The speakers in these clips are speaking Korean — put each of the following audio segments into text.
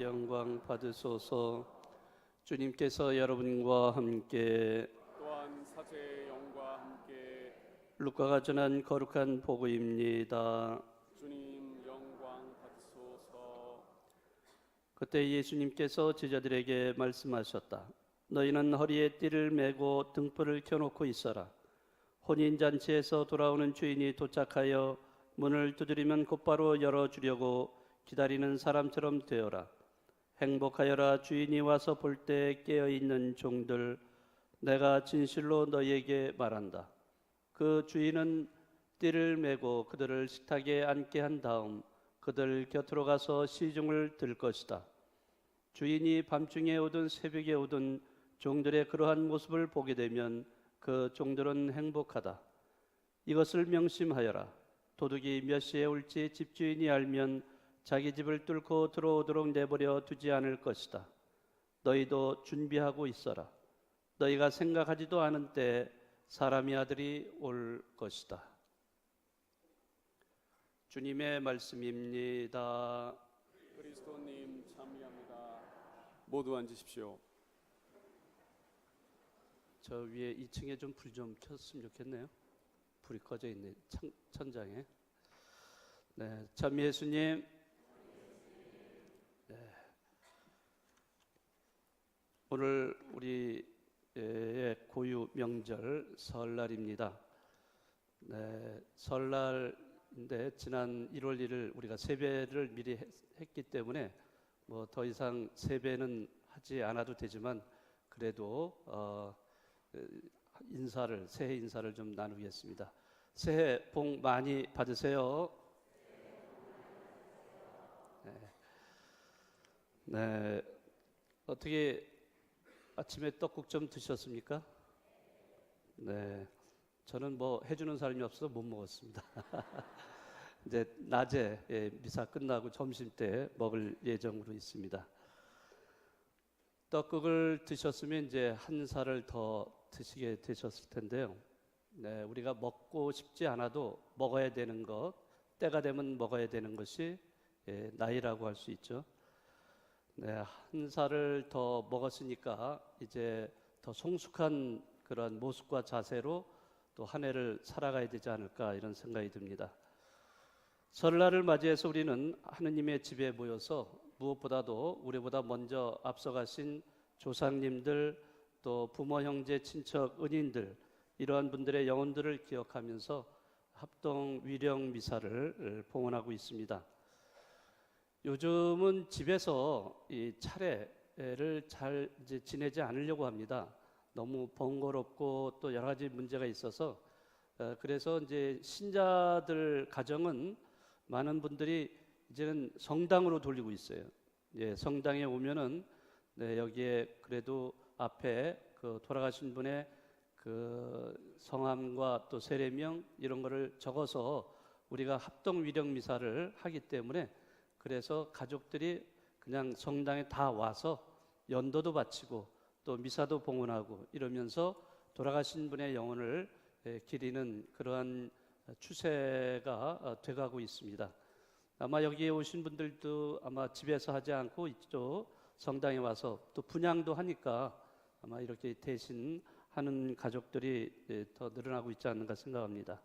영광 받으소서. 주님께서 여러분과 함께 또한 사제의 영과 함께 루카가 전한 거룩한 복음입니다. 주님 영광 받으소서. 그때 예수님께서 제자들에게 말씀하셨다. 너희는 허리에 띠를 메고 등불을 켜놓고 있어라. 혼인잔치에서 돌아오는 주인이 도착하여 문을 두드리면 곧바로 열어주려고 기다리는 사람처럼 되어라. 행복하여라. 주인이 와서 볼 때 깨어있는 종들, 내가 진실로 너희에게 말한다. 그 주인은 띠를 메고 그들을 식탁에 앉게 한 다음 그들 곁으로 가서 시중을 들 것이다. 주인이 밤중에 오든 새벽에 오든 종들의 그러한 모습을 보게 되면 그 종들은 행복하다. 이것을 명심하여라. 도둑이 몇 시에 올지 집주인이 알면 자기 집을 뚫고 들어오도록 내버려 두지 않을 것이다. 너희도 준비하고 있어라. 너희가 생각하지도 않은 때 사람의 아들이 올 것이다. 주님의 말씀입니다. 그리스도님 참여합니다. 모두 앉으십시오. 저 위에 2층에 좀 불 좀 켰으면 좋겠네요. 불이 꺼져 있네, 천장에. 네, 참 예수님. 네. 오늘 우리의 고유 명절 설날입니다. 네, 설날인데 지난 1월 1일 우리가 세배를 미리 했기 때문에 뭐 더 이상 세배는 하지 않아도 되지만 그래도 새해 인사를 좀 나누겠습니다. 새해 복 많이 받으세요. 네, 어떻게 아침에 떡국 좀 드셨습니까? 네, 저는 뭐 해주는 사람이 없어서 못 먹었습니다. 이제 낮에 미사 끝나고 점심 때 먹을 예정으로 있습니다. 떡국을 드셨으면 이제 한 살을 더 드시게 되셨을 텐데요. 네, 우리가 먹고 싶지 않아도 먹어야 되는 것, 때가 되면 먹어야 되는 것이 나이라고 할 수 있죠. 네, 한 살을 더 먹었으니까 이제 더 성숙한 그런 모습과 자세로 또 한 해를 살아가야 되지 않을까 이런 생각이 듭니다. 설날을 맞이해서 우리는 하느님의 집에 모여서 무엇보다도 우리보다 먼저 앞서가신 조상님들 또 부모, 형제, 친척, 은인들 이러한 분들의 영혼들을 기억하면서 합동 위령 미사를 봉헌하고 있습니다. 요즘은 집에서 이 차례를 잘 이제 지내지 않으려고 합니다. 너무 번거롭고 또 여러 가지 문제가 있어서 그래서 이제 신자들 가정은 많은 분들이 이제는 성당으로 돌리고 있어요. 예, 성당에 오면은 네, 여기에 그래도 앞에 그 돌아가신 분의 그 성함과 또 세례명 이런 거를 적어서 우리가 합동 위령 미사를 하기 때문에 그래서 가족들이 그냥 성당에 다 와서 연도도 바치고 또 미사도 봉헌하고 이러면서 돌아가신 분의 영혼을 기리는 그러한 추세가 돼가고 있습니다. 아마 여기에 오신 분들도 아마 집에서 하지 않고 이쪽 성당에 와서 또 분향도 하니까 아마 이렇게 대신 하는 가족들이 더 늘어나고 있지 않는가 생각합니다.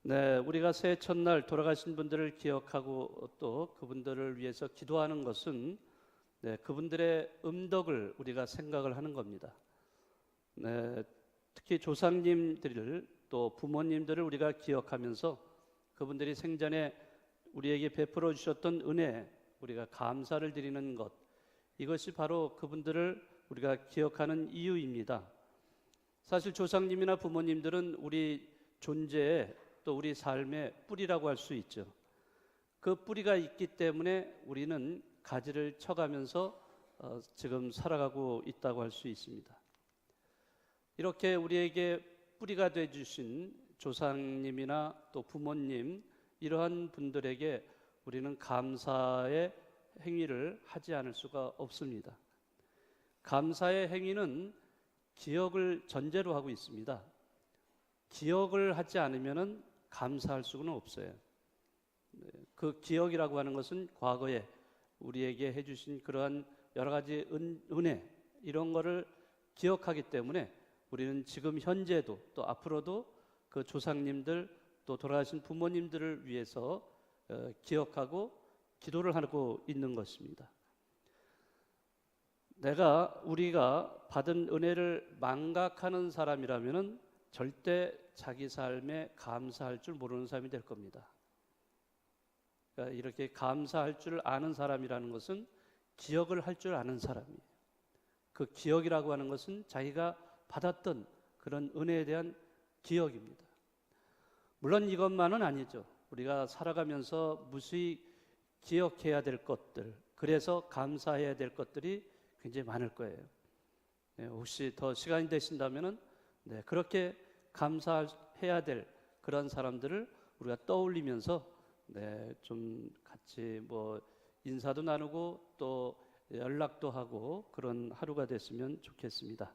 네, 우리가 새해 첫날 돌아가신 분들을 기억하고 또 그분들을 위해서 기도하는 것은 네, 그분들의 음덕을 우리가 생각을 하는 겁니다. 네, 특히 조상님들을 또 부모님들을 우리가 기억하면서 그분들이 생전에 우리에게 베풀어 주셨던 은혜, 우리가 감사를 드리는 것, 이것이 바로 그분들을 우리가 기억하는 이유입니다. 사실 조상님이나 부모님들은 우리 존재의 또 우리 삶의 뿌리라고 할 수 있죠. 그 뿌리가 있기 때문에 우리는 가지를 쳐가면서 지금 살아가고 있다고 할 수 있습니다. 이렇게 우리에게 뿌리가 되어주신 조상님이나 또 부모님 이러한 분들에게 우리는 감사의 행위를 하지 않을 수가 없습니다. 감사의 행위는 기억을 전제로 하고 있습니다. 기억을 하지 않으면 감사할 수는 없어요. 그 기억이라고 하는 것은 과거에 우리에게 해주신 그러한 여러 가지 은혜 이런 거를 기억하기 때문에 우리는 지금 현재도 또 앞으로도 그 조상님들 또 돌아가신 부모님들을 위해서 기억하고 기도를 하고 있는 것입니다. 우리가 받은 은혜를 망각하는 사람이라면은 절대 자기 삶에 감사할 줄 모르는 사람이 될 겁니다. 그러니까 이렇게 감사할 줄 아는 사람이라는 것은 기억을 할 줄 아는 사람이에요. 그 기억이라고 하는 것은 자기가 받았던 그런 은혜에 대한 기억입니다. 물론 이것만은 아니죠. 우리가 살아가면서 무수히 기억해야 될 것들, 그래서 감사해야 될 것들이 굉장히 많을 거예요. 혹시 더 시간이 되신다면은 그렇게 감사해야 될 그런 사람들을 우리가 떠올리면서 좀 같이 인사도 나누고 또 연락도 하고 그런 하루가 됐으면 좋겠습니다.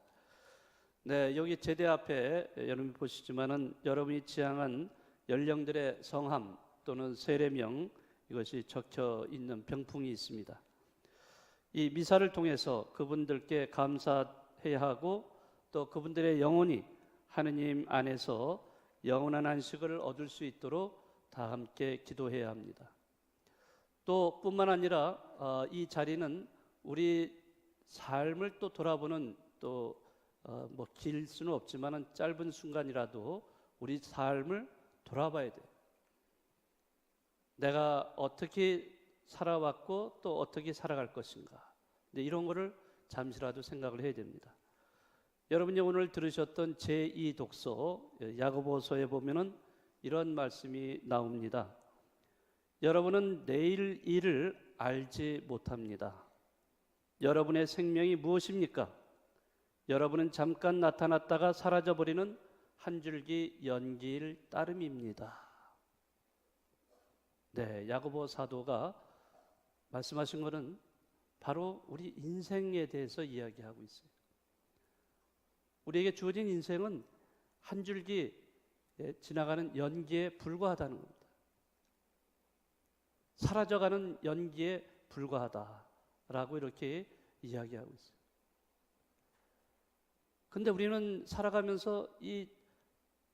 여기 제대 앞에 여러분이 보시지만은 여러분이 지향한 연령들의 성함 또는 세례명 이것이 적혀 있는 병풍이 있습니다. 이 미사를 통해서 그분들께 감사해야 하고 또 그분들의 영혼이 하느님 안에서 영원한 안식을 얻을 수 있도록 다 함께 기도해야 합니다. 또 뿐만 아니라 이 자리는 우리 삶을 또 돌아보는 길 수는 없지만 짧은 순간이라도 우리 삶을 돌아봐야 돼요. 내가 어떻게 살아왔고 또 어떻게 살아갈 것인가. 이런 거를 잠시라도 생각을 해야 됩니다. 여러분이 오늘 들으셨던 제2독서 야고보서에 보면은 이런 말씀이 나옵니다. 여러분은 내일 일을 알지 못합니다. 여러분의 생명이 무엇입니까? 여러분은 잠깐 나타났다가 사라져버리는 한 줄기 연기일 따름입니다. 야고보 사도가 말씀하신 것은 바로 우리 인생에 대해서 이야기하고 있어요. 우리에게 주어진 인생은 한 줄기 지나가는 연기에 불과하다는 겁니다. 사라져가는 연기에 불과하다라고 이렇게 이야기하고 있어요. 근데 우리는 살아가면서 이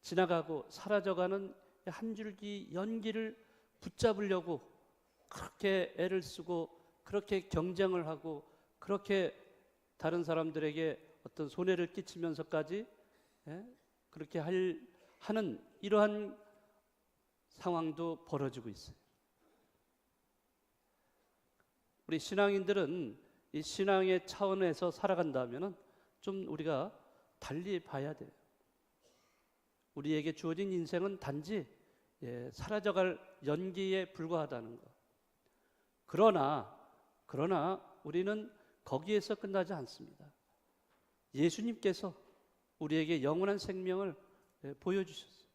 지나가고 사라져가는 한 줄기 연기를 붙잡으려고 그렇게 애를 쓰고 그렇게 경쟁을 하고 그렇게 다른 사람들에게 어떤 손해를 끼치면서까지 그렇게 하는 이러한 상황도 벌어지고 있어요. 우리 신앙인들은 이 신앙의 차원에서 살아간다면 좀 우리가 달리 봐야 돼요. 우리에게 주어진 인생은 단지 사라져갈 연기에 불과하다는 것. 그러나 우리는 거기에서 끝나지 않습니다. 예수님께서 우리에게 영원한 생명을 보여주셨어요.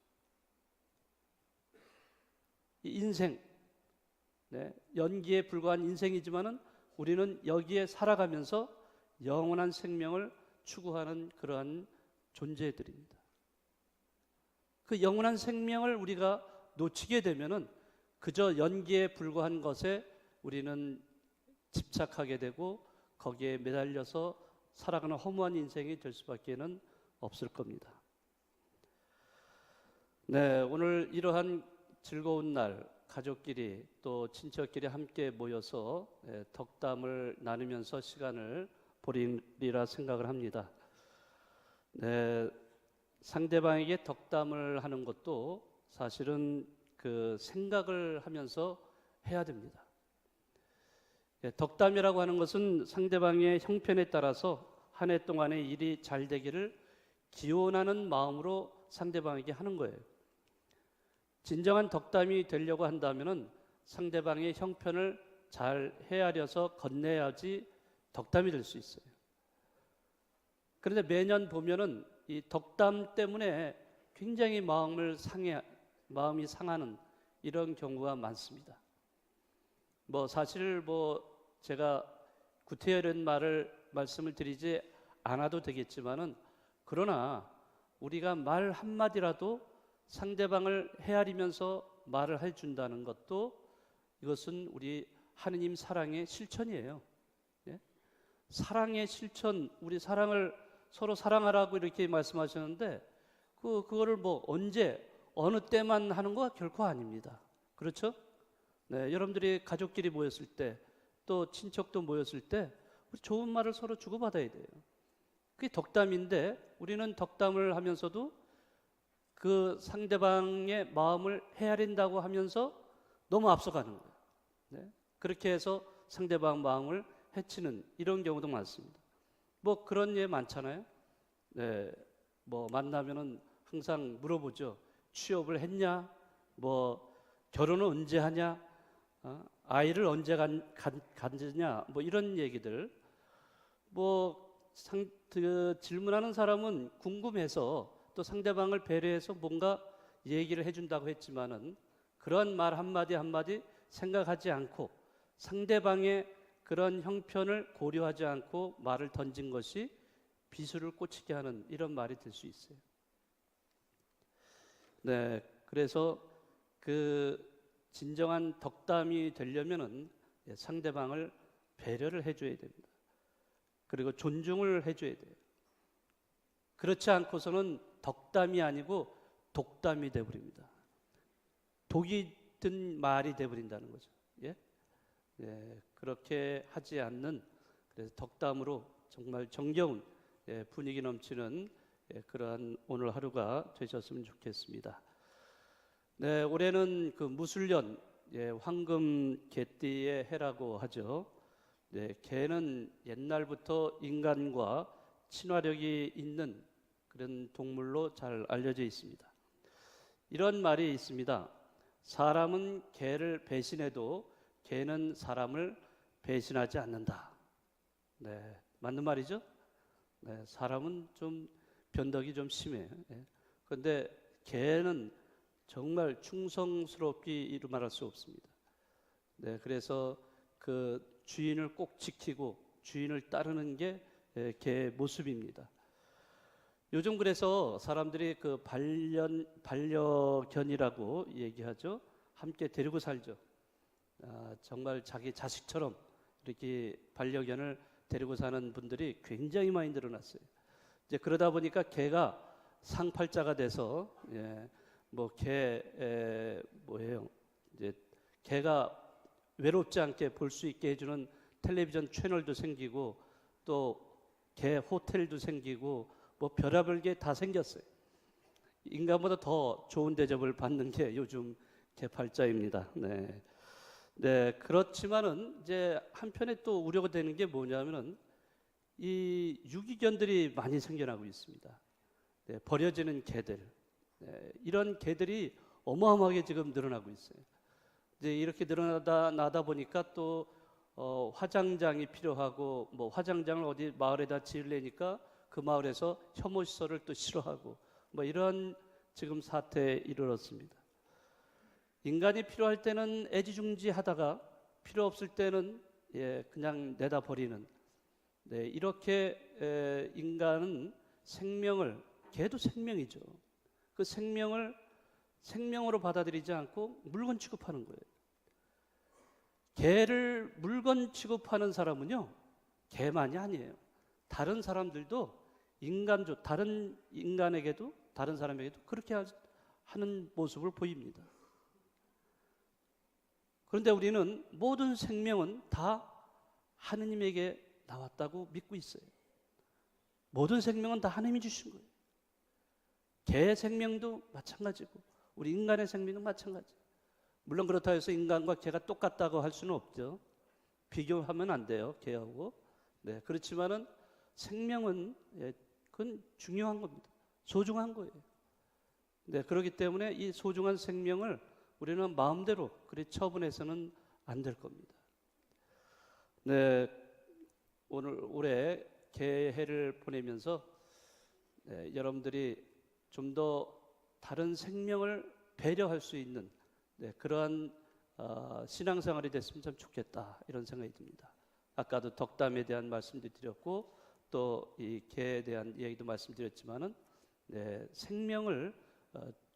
이 인생, 연기에 불과한 인생이지만은 우리는 여기에 살아가면서 영원한 생명을 추구하는 그러한 존재들입니다. 그 영원한 생명을 우리가 놓치게 되면은 그저 연기에 불과한 것에 우리는 집착하게 되고 거기에 매달려서 살아가는 허무한 인생이 될 수밖에는 없을 겁니다. 오늘 이러한 즐거운 날 가족끼리 또 친척끼리 함께 모여서 덕담을 나누면서 시간을 보내리라 생각을 합니다. 상대방에게 덕담을 하는 것도 사실은 그 생각을 하면서 해야 됩니다. 덕담이라고 하는 것은 상대방의 형편에 따라서 한 해 동안의 일이 잘 되기를 기원하는 마음으로 상대방에게 하는 거예요. 진정한 덕담이 되려고 한다면은 상대방의 형편을 잘 헤아려서 건네야지 덕담이 될 수 있어요. 그런데 매년 보면은 이 덕담 때문에 굉장히 마음이 상하는 이런 경우가 많습니다. 사실 제가 구태여는 말씀을 드리지 않아도 되겠지만은 그러나 우리가 말 한마디라도 상대방을 헤아리면서 말을 해준다는 것도 이것은 우리 하느님 사랑의 실천이에요. 예? 사랑의 실천, 우리 사랑을 서로 사랑하라고 이렇게 말씀하셨는데 그거를 뭐 언제 어느 때만 하는 거 결코 아닙니다. 그렇죠? 네, 여러분들이 가족끼리 모였을 때 또 친척도 모였을 때 우리 좋은 말을 서로 주고받아야 돼요. 그게 덕담인데 우리는 덕담을 하면서도 그 상대방의 마음을 헤아린다고 하면서 너무 앞서가는 거예요. 네? 그렇게 해서 상대방 마음을 해치는 이런 경우도 많습니다. 뭐 그런 예 많잖아요. 네, 뭐 만나면은 항상 물어보죠. 취업을 했냐? 뭐 결혼은 언제 하냐? 아이를 언제 가지냐? 뭐 이런 얘기들. 질문하는 사람은 궁금해서 또 상대방을 배려해서 뭔가 얘기를 해준다고 했지만은 그런 말 한마디 한마디 생각하지 않고 상대방의 그런 형편을 고려하지 않고 말을 던진 것이 비수를 꽂히게 하는 이런 말이 될 수 있어요. 네, 그래서 그 진정한 덕담이 되려면은 상대방을 배려를 해줘야 됩니다. 그리고 존중을 해줘야 돼요. 그렇지 않고서는 덕담이 아니고 독담이 되어버립니다. 독이 든 말이 되어버린다는 거죠. 예? 예, 그렇게 하지 않는 그래서 덕담으로 정말 정겨운 분위기 넘치는 그러한 오늘 하루가 되셨으면 좋겠습니다. 네, 올해는 그 무술년 황금 개띠의 해라고 하죠. 네, 개는 옛날부터 인간과 친화력이 있는 그런 동물로 잘 알려져 있습니다. 이런 말이 있습니다. 사람은 개를 배신해도 개는 사람을 배신하지 않는다. 네, 맞는 말이죠? 네, 사람은 좀 변덕이 좀 심해요. 그런데 개는 정말 충성스럽게 이루 말할 수 없습니다. 네, 그래서 그 주인을 꼭 지키고 주인을 따르는 게 개의 모습입니다. 요즘 그래서 사람들이 그 반려견이라고 얘기하죠. 함께 데리고 살죠. 정말 자기 자식처럼 이렇게 반려견을 데리고 사는 분들이 굉장히 많이 늘어났어요. 이제 그러다 보니까 개가 상팔자가 돼서 뭐예요? 이제 개가 외롭지 않게 볼 수 있게 해주는 텔레비전 채널도 생기고 또 개 호텔도 생기고 뭐 별의별 게 다 생겼어요. 인간보다 더 좋은 대접을 받는 게 요즘 개팔자입니다. 네. 네, 그렇지만은 이제 한편에 또 우려가 되는 게 뭐냐면은 이 유기견들이 많이 생겨나고 있습니다. 네, 버려지는 개들. 네, 이런 개들이 어마어마하게 지금 늘어나고 있어요. 이제 이렇게 나다 보니까 또 화장장이 필요하고 뭐 화장장을 어디 마을에다 지으려니까 그 마을에서 혐오 시설을 또 싫어하고 뭐 이런 지금 사태에 이르렀습니다. 인간이 필요할 때는 애지중지하다가 필요 없을 때는 그냥 내다 버리는 이렇게 인간은 생명을 개도 생명이죠. 그 생명을 생명으로 받아들이지 않고 물건 취급하는 거예요. 개를 물건 취급하는 사람은요, 개만이 아니에요. 다른 사람들도 다른 인간에게도 다른 사람에게도 그렇게 하는 모습을 보입니다. 그런데 우리는 모든 생명은 다 하느님에게 나왔다고 믿고 있어요. 모든 생명은 다 하나님이 주신 거예요. 개의 생명도 마찬가지고 우리 인간의 생명은 마찬가지. 물론 그렇다고 해서 인간과 개가 똑같다고 할 수는 없죠. 비교하면 안 돼요, 개하고. 네, 그렇지만은 생명은 그건 중요한 겁니다. 소중한 거예요. 네, 그렇기 때문에 이 소중한 생명을 우리는 마음대로 그리 처분해서는 안 될 겁니다. 네, 올해 개해를 보내면서 여러분들이 좀 더 다른 생명을 배려할 수 있는 그러한 신앙생활이 됐으면 참 좋겠다 이런 생각이 듭니다. 아까도 덕담에 대한 말씀도 드렸고 또 이 개에 대한 이야기도 말씀드렸지만은 생명을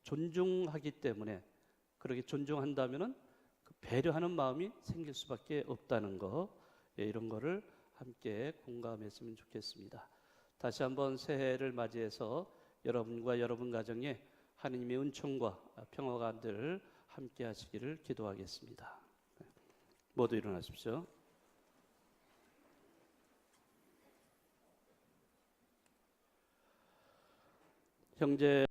존중하기 때문에 그렇게 존중한다면은 그 배려하는 마음이 생길 수밖에 없다는 거, 이런 거를 함께 공감했으면 좋겠습니다. 다시 한번 새해를 맞이해서 여러분과 여러분 가정에 하느님의 은총과 평화가 늘 함께 하시기를 기도하겠습니다. 모두 일어나십시오. 형제